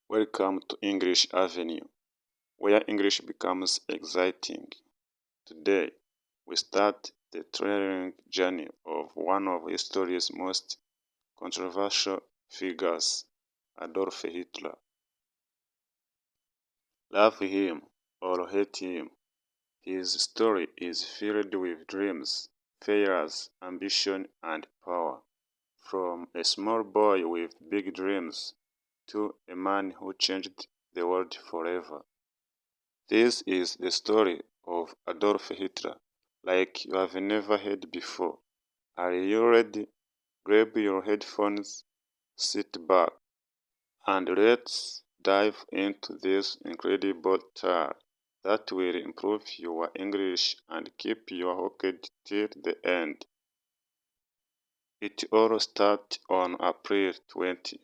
Welcome to English Avenue, where English becomes exciting. Today, we start the thrilling journey of one of history's most controversial figures, Adolf Hitler. Love him or hate him, his story is filled with dreams, failures, ambition, and power. From a small boy with big dreams to a man who changed the world forever. This is the story of Adolf Hitler, like you have never heard before. Are you ready? Grab your headphones, sit back, and let's dive into this incredible tale that will improve your English and keep you hooked till the end. It all started on April 20,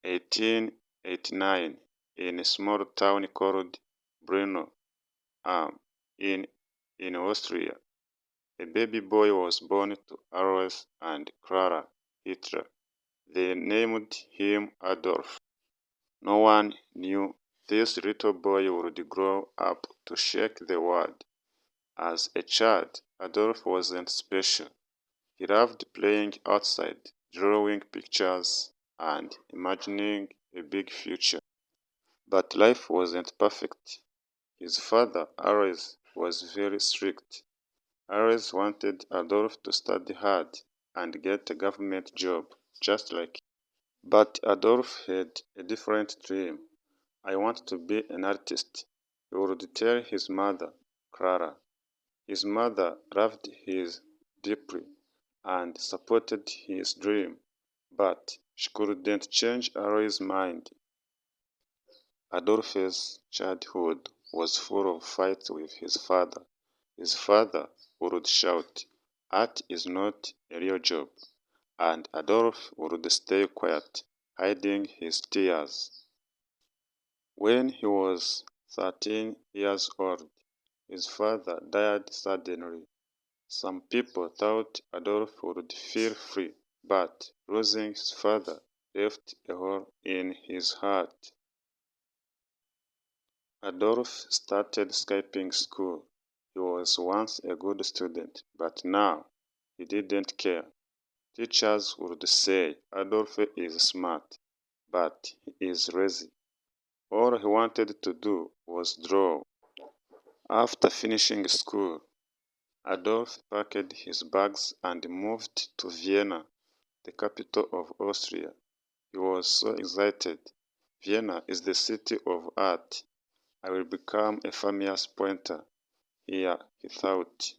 1889, in a small town called Brno am Inn in Austria. A baby boy was born to Alois and Clara Hitler. They named him Adolf. No one knew this little boy would grow up to shake the world. As a child, Adolf wasn't special. He loved playing outside, drawing pictures, and imagining a big future. But life wasn't perfect. His father, Alois, was very strict. Alois wanted Adolf to study hard and get a government job, just like him. But Adolf had a different dream. I want to be an artist, he would tell his mother, Clara. His mother loved him deeply and supported his dream, but she couldn't change Alois' mind. Adolf's childhood was full of fights with his father. His father would shout, "Art is not a real job," and Adolf would stay quiet, hiding his tears. When he was 13 years old, his father died suddenly. Some people thought Adolf would feel free, but losing his father left a hole in his heart. Adolf started skipping school. He was once a good student, but now he didn't care. Teachers would say Adolf is smart, but he is lazy. All he wanted to do was draw. After finishing school, Adolf packed his bags and moved to Vienna, the capital of Austria. He was so excited. Vienna is the city of art. I will become a famous painter here, he thought.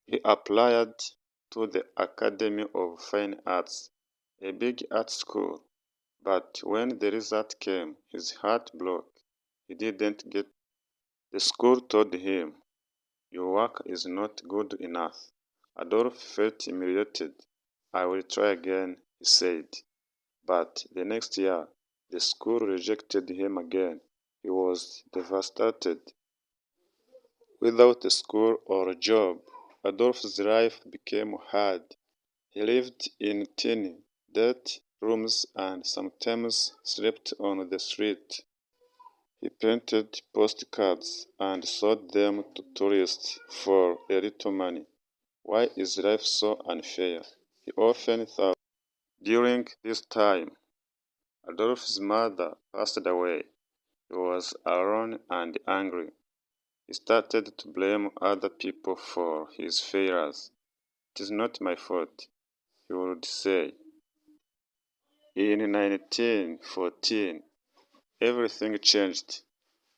He applied to the Academy of Fine Arts, a big art school, but when the result came, his heart broke. He didn't get. The school told him, "Your work is not good enough." Adolf felt humiliated. "I will try again," he said. But the next year, the school rejected him again. He was devastated. Without a school or a job, Adolf's life became hard. He lived in tiny, dirty rooms and sometimes slept on the street. He painted postcards and sold them to tourists for a little money. Why is life so unfair? He often thought. During this time, Adolf's mother passed away. He was alone and angry. He started to blame other people for his failures. "It is not my fault," he would say. In 1914, everything changed.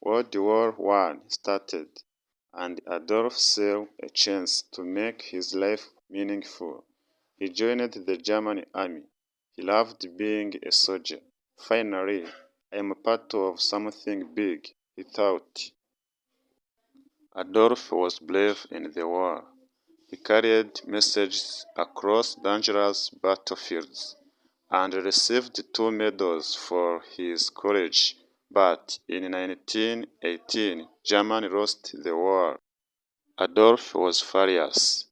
World War One started, and Adolf saw a chance to make his life meaningful. He joined the German army. He loved being a soldier. "Finally, I am part of something big," he thought. Adolf was brave in the war. He carried messages across dangerous battlefields and received 2 medals for his courage. But in 1918, Germany lost the war. Adolf was furious.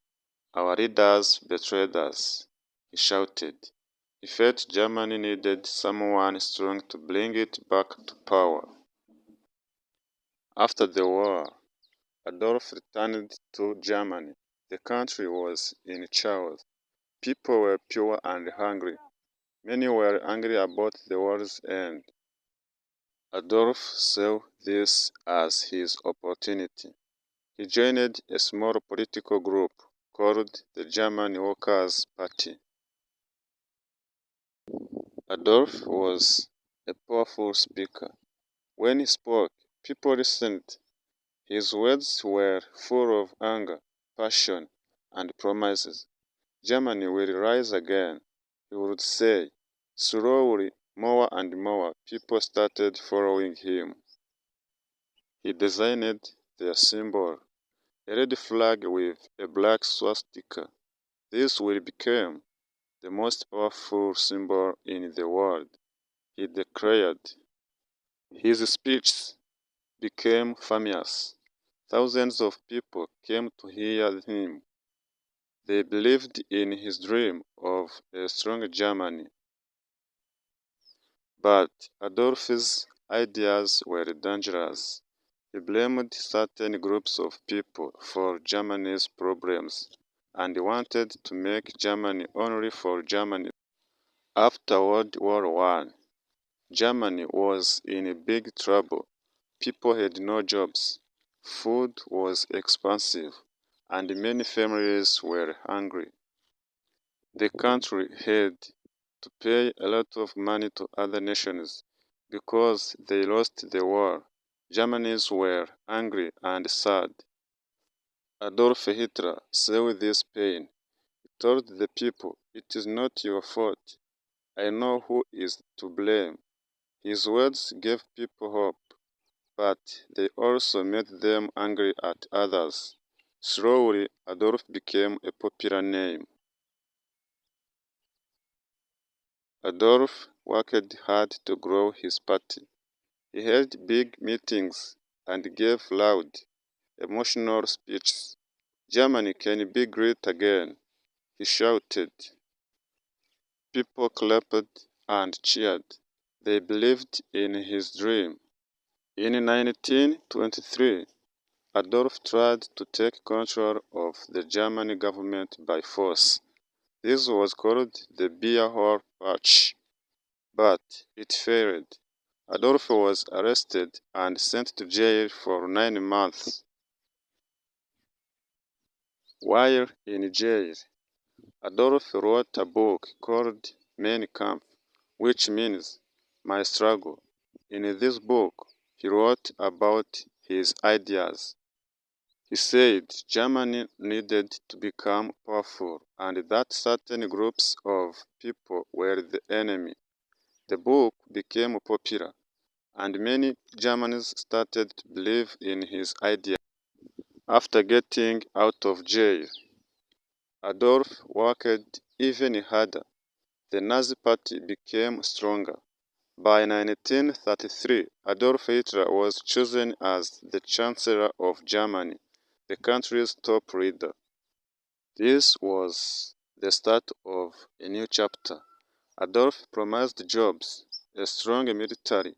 "Our leaders betrayed us," he shouted. He felt Germany needed someone strong to bring it back to power. After the war, Adolf returned to Germany. The country was in chaos. People were poor and hungry. Many were angry about the war's end. Adolf saw this as his opportunity. He joined a small political group called the German Workers' Party. Adolf was a powerful speaker. When he spoke, people listened. His words were full of anger, passion, and promises. Germany will rise again, he would say. Slowly, more and more people started following him. He designed their symbol, a red flag with a black swastika. This will become the most powerful symbol in the world, he declared. His speeches became famous. Thousands of people came to hear him. They believed in his dream of a strong Germany. But Adolf's ideas were dangerous. He blamed certain groups of people for Germany's problems and wanted to make Germany only for Germany. After World War I, Germany was in big trouble. People had no jobs, food was expensive, and many families were hungry. The country had to pay a lot of money to other nations because they lost the war. Germans were angry and sad. Adolf Hitler saw this pain. He told the people, "It is not your fault. I know who is to blame." His words gave people hope, but they also made them angry at others. Slowly, Adolf became a popular name. Adolf worked hard to grow his party. He held big meetings and gave loud, emotional speeches. "Germany can be great again," he shouted. People clapped and cheered. They believed in his dream. In 1923, Adolf tried to take control of the German government by force. This was called the Beer Hall Putsch, but it failed. Adolf was arrested and sent to jail for 9 months. While in jail, Adolf wrote a book called Mein Kampf, which means "My Struggle." In this book, he wrote about his ideas. He said Germany needed to become powerful and that certain groups of people were the enemy. The book became popular, and many Germans started to believe in his ideas. After getting out of jail, Adolf worked even harder. The Nazi Party became stronger. By 1933, Adolf Hitler was chosen as the Chancellor of Germany, the country's top leader. This was the start of a new chapter. Adolf promised jobs, a strong military,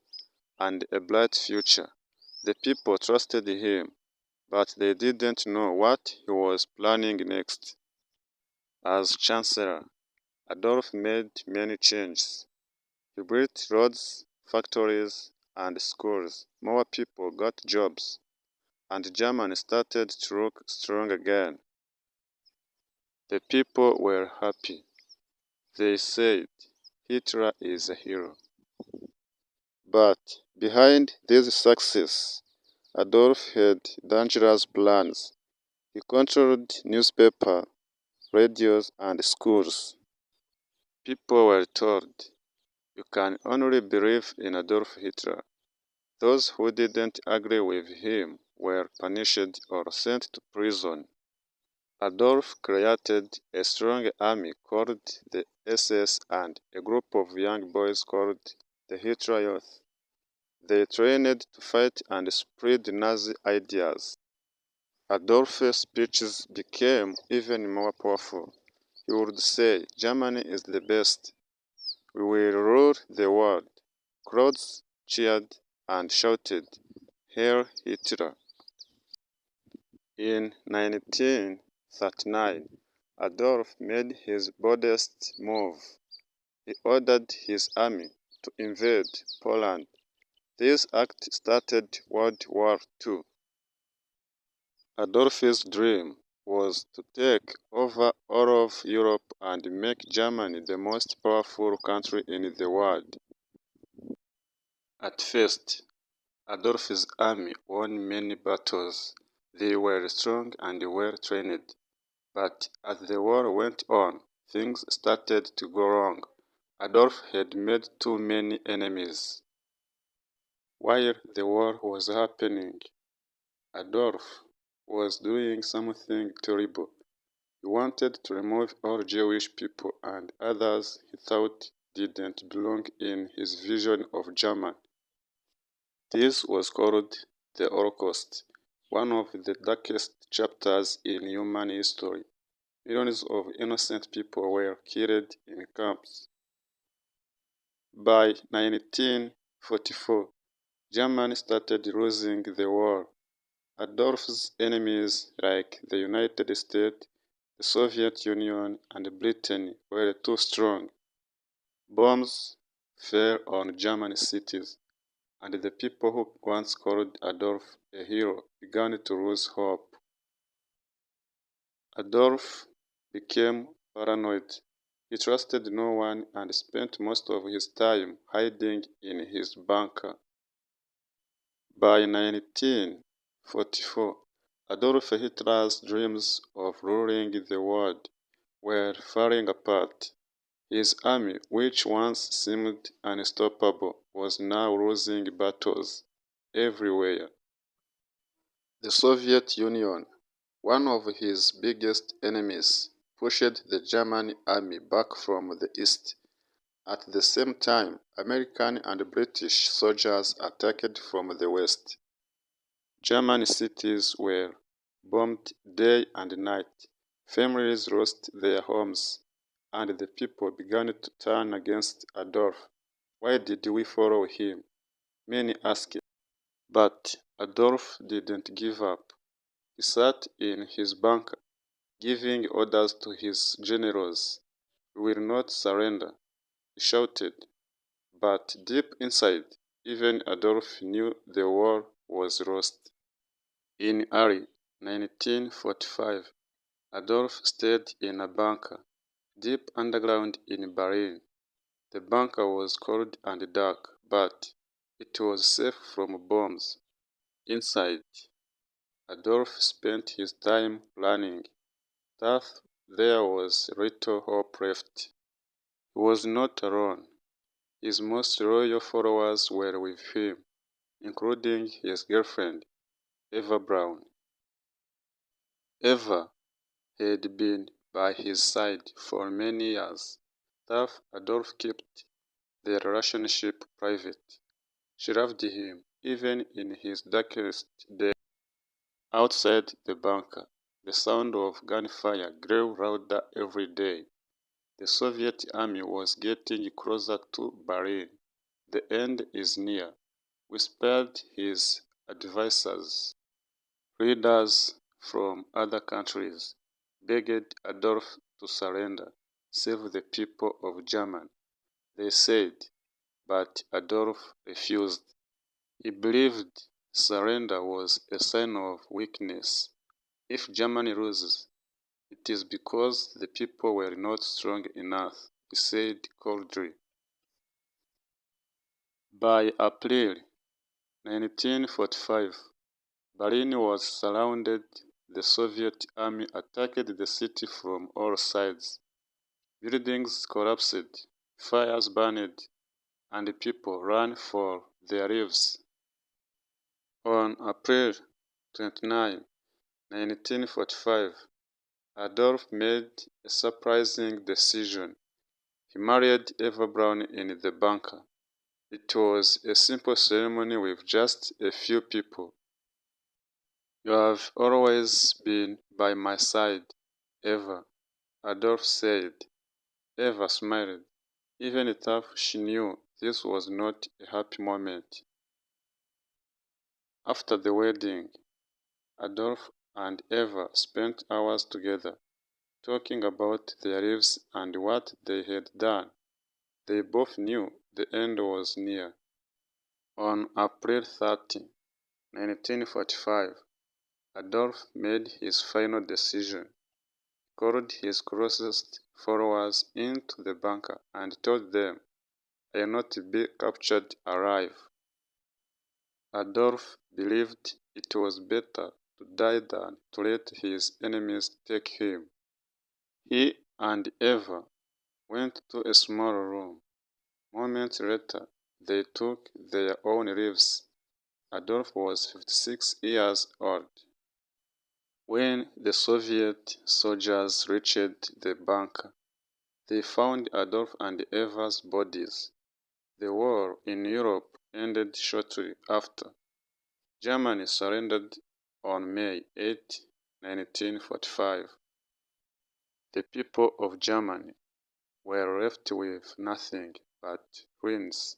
and a bright future. The people trusted him, but they didn't know what he was planning next. As Chancellor, Adolf made many changes. He built roads, factories, and schools. More people got jobs, and Germany started to look strong again. The people were happy. They said, "Hitler is a hero." But behind this success, Adolf had dangerous plans. He controlled newspapers, radios, and schools. People were told, "You can only believe in Adolf Hitler." Those who didn't agree with him were punished or sent to prison. Adolf created a strong army called the SS and a group of young boys called the Hitler Youth. They trained to fight and spread Nazi ideas. Adolf's speeches became even more powerful. He would say, "Germany is the best. We will rule the world. Crowds cheered and shouted, Heil Hitler! In 1939, Adolf made his boldest move. He ordered his army to invade Poland. This act started World War II. Adolf's dream was to take over all of Europe and make Germany the most powerful country in the world. At first, Adolf's army won many battles. They were strong and well trained. But as the war went on, things started to go wrong. Adolf had made too many enemies. While the war was happening, Adolf was doing something terrible. He wanted to remove all Jewish people and others he thought didn't belong in his vision of Germany. This was called the Holocaust, one of the darkest chapters in human history. Millions of innocent people were killed in camps. By 1944, Germany started losing the war. Adolf's enemies like the United States, the Soviet Union, and Britain were too strong. Bombs fell on German cities, and the people who once called Adolf a hero began to lose hope. Adolf became paranoid. He trusted no one and spent most of his time hiding in his bunker. By 1944, Adolf Hitler's dreams of ruling the world were falling apart. His army, which once seemed unstoppable, was now losing battles everywhere. The Soviet Union, one of his biggest enemies, pushed the German army back from the east. At the same time, American and British soldiers attacked from the west. German cities were bombed day and night. Families lost their homes, and the people began to turn against Adolf. Why did we follow him? Many asked. But Adolf didn't give up. He sat in his bunker, giving orders to his generals. We will not surrender, he shouted. But deep inside, even Adolf knew the war was lost. In early 1945, Adolf stayed in a bunker, deep underground in Berlin. The bunker was cold and dark, but it was safe from bombs. Inside, Adolf spent his time planning. Thus, there was little hope left. He was not alone. His most loyal followers were with him, including his girlfriend, Eva Braun. Eva had been by his side for many years. Thus, Adolf kept their relationship private. She loved him, even in his darkest days. Outside the bunker, the sound of gunfire grew louder every day. The Soviet army was getting closer to Berlin. The end is near, whispered his advisors. Leaders from other countries begged Adolf to surrender, save the people of Germany. They said, but Adolf refused. He believed surrender was a sign of weakness. If Germany loses, it is because the people were not strong enough, he said coldly. By April 1945, Berlin was surrounded. The Soviet army attacked the city from all sides. Buildings collapsed, fires burned, and people ran for their lives. On April 29, 1945, Adolf made a surprising decision. He married Eva Braun in the bunker. It was a simple ceremony with just a few people. You have always been by my side, Eva, Adolf said. Eva smiled. Even though she knew this was not a happy moment. After the wedding, Adolf and Eva spent hours together, talking about their lives and what they had done. They both knew the end was near. On April 30, 1945, Adolf made his final decision, called his closest followers into the bunker and told them, "I will not be captured alive." Adolf believed it was better to die than to let his enemies take him. He and Eva went to a small room. Moments later, they took their own lives. Adolf was 56 years old. When the Soviet soldiers reached the bunker, they found Adolf and Eva's bodies. The war in Europe ended shortly after. Germany surrendered on May 8, 1945. The people of Germany were left with nothing but ruins.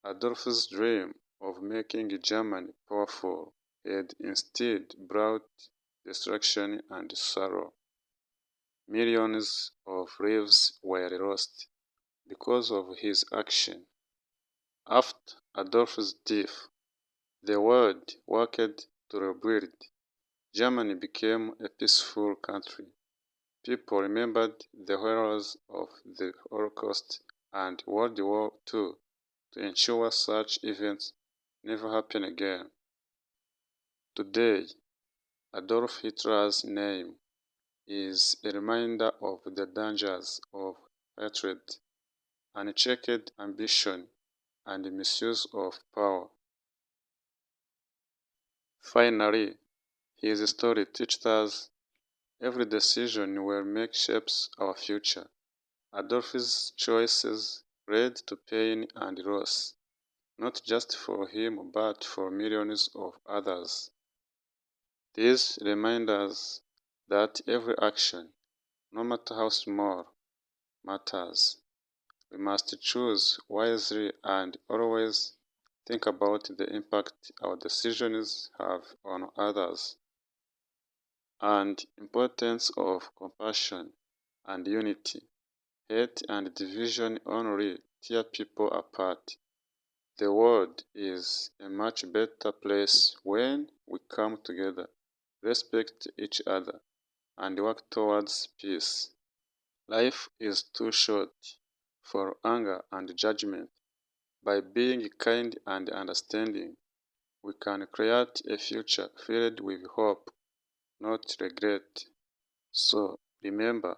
Adolf's dream of making Germany powerful had instead brought destruction and sorrow. Millions of lives were lost because of his action. After Adolf's death, the world worked to rebuild. Germany became a peaceful country. People remembered the horrors of the Holocaust and World War II to ensure such events never happen again. Today, Adolf Hitler's name is a reminder of the dangers of hatred, unchecked ambition, and misuse of power. Finally, his story teaches us every decision we make shapes our future. Adolf's choices led to pain and loss, not just for him but for millions of others. This reminds us that every action, no matter how small, matters. We must choose wisely and always think about the impact our decisions have on others, and importance of compassion and unity. Hate and division only tear people apart. The world is a much better place when we come together, respect each other, and work towards peace. Life is too short for anger and judgment. By being kind and understanding, we can create a future filled with hope, not regret. So remember,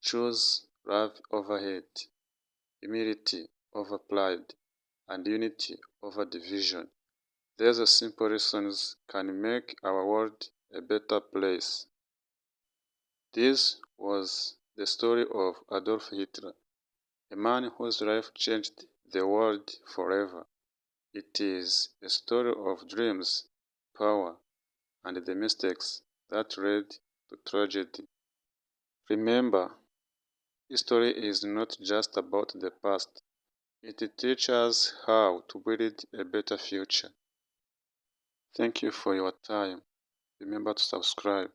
choose love over hate, humility over pride, and unity over division. These simple lessons can make our world a better place. This was the story of Adolf Hitler, a man whose life changed the world forever. It is a story of dreams, power, and the mistakes that led to tragedy. Remember, history is not just about the past. It teaches us how to build a better future. Thank you for your time. Remember to subscribe.